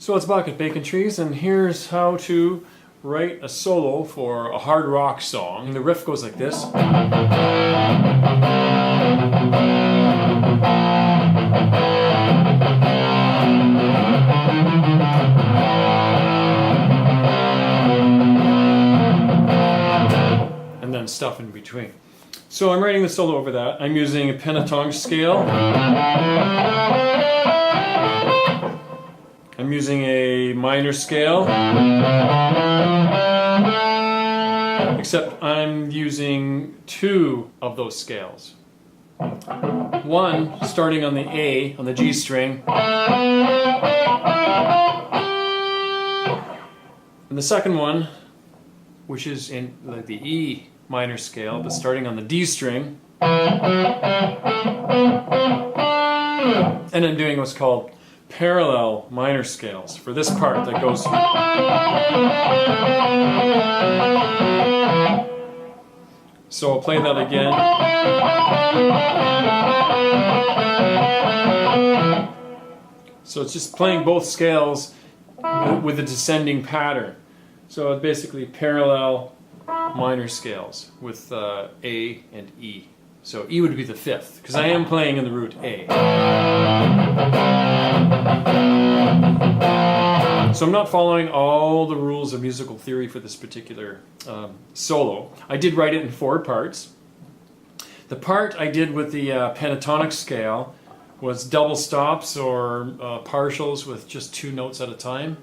So it's Bucket Bacon Trees, and here's how to write a solo for a hard rock song. The riff goes like this. And then stuff in between. So I'm writing the solo over that. I'm using a pentatonic scale. I'm using a minor scale, except I'm using two of those scales. One starting on the A, on the G string, and the second one, which is in like the E minor scale, but starting on the D string, and I'm doing what's called parallel minor scales for this part that goes. So I'll play that again. So it's just playing both scales with a descending pattern. So it's basically parallel minor scales with A and E. So E would be the fifth, because I am playing in the root A. So I'm not following all the rules of musical theory for this particular solo. I did write it in 4 parts. The part I did with the pentatonic scale was double stops or partials with just 2 notes at a time.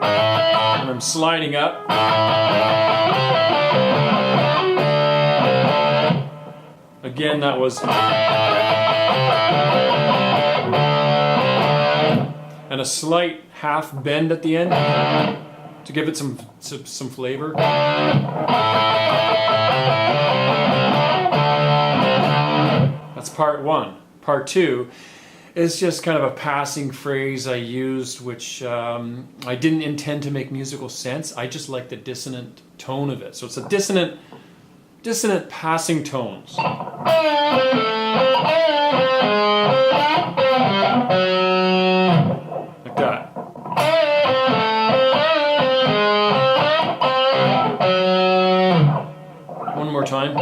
And I'm sliding up. Again, that was, and a slight half bend at the end to give it some flavor. That's part 1. Part 2 is just kind of a passing phrase I used, which I didn't intend to make musical sense. I just like the dissonant tone of it. So it's a dissonant passing tones. Like that. One more time.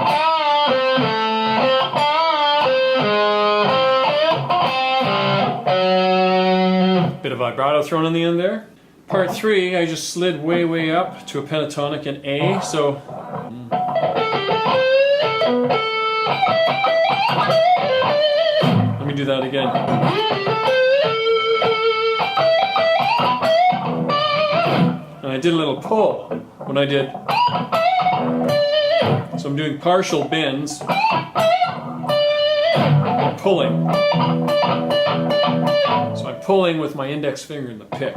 Bit of vibrato thrown in the end there. Part 3, I just slid way up to a pentatonic in A, so let me do that again. And I did a little pull when I did. So I'm doing partial bends, and pulling. So I'm pulling with my index finger in the pick.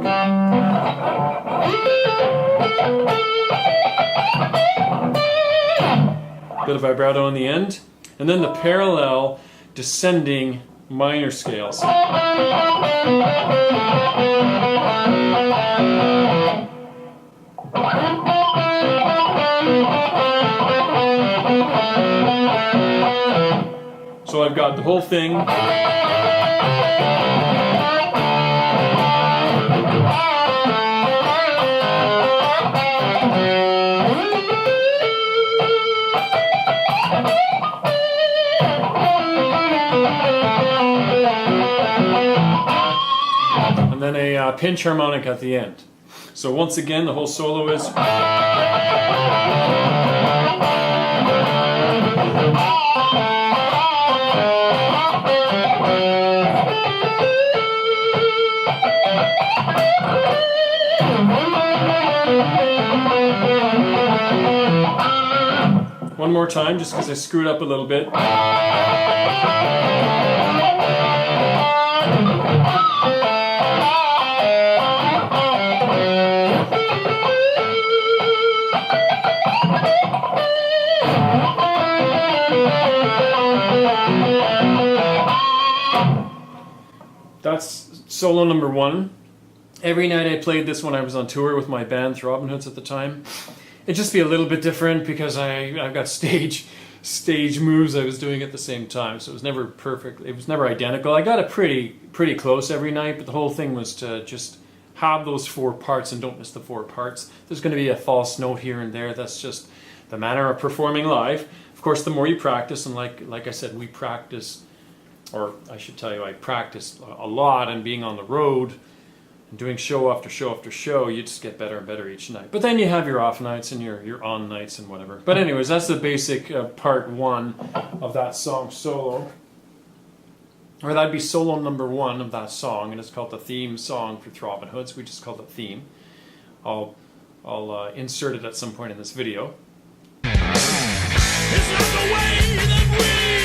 Bit of vibrato in the end. And then the parallel descending minor scales. So I've got the whole thing. And then a pinch harmonic at the end. So once again, the whole solo is. One more time, just because I screwed up a little bit. That's solo number 1. Every night I played this when I was on tour with my band Throbbin Hoods at the time. It'd just be a little bit different because I've got stage stage moves I was doing at the same time, so it was never perfect. It was never identical. I got it pretty close every night, but the whole thing was to just have those 4 parts and don't miss the 4 parts. There's going to be a false note here and there. That's just the manner of performing live. Of course, the more you practice, and like I said, we practice, or I should tell you, I practiced a lot, and being on the road and doing show after show after show, you just get better and better each night. But then you have your off nights and your on nights and whatever. But anyways, that's the basic part 1 of that song solo. Or that'd be solo number 1 of that song, and it's called the theme song for Throbbin Hoods. We just called it theme. I'll insert it at some point in this video. It's not the way that we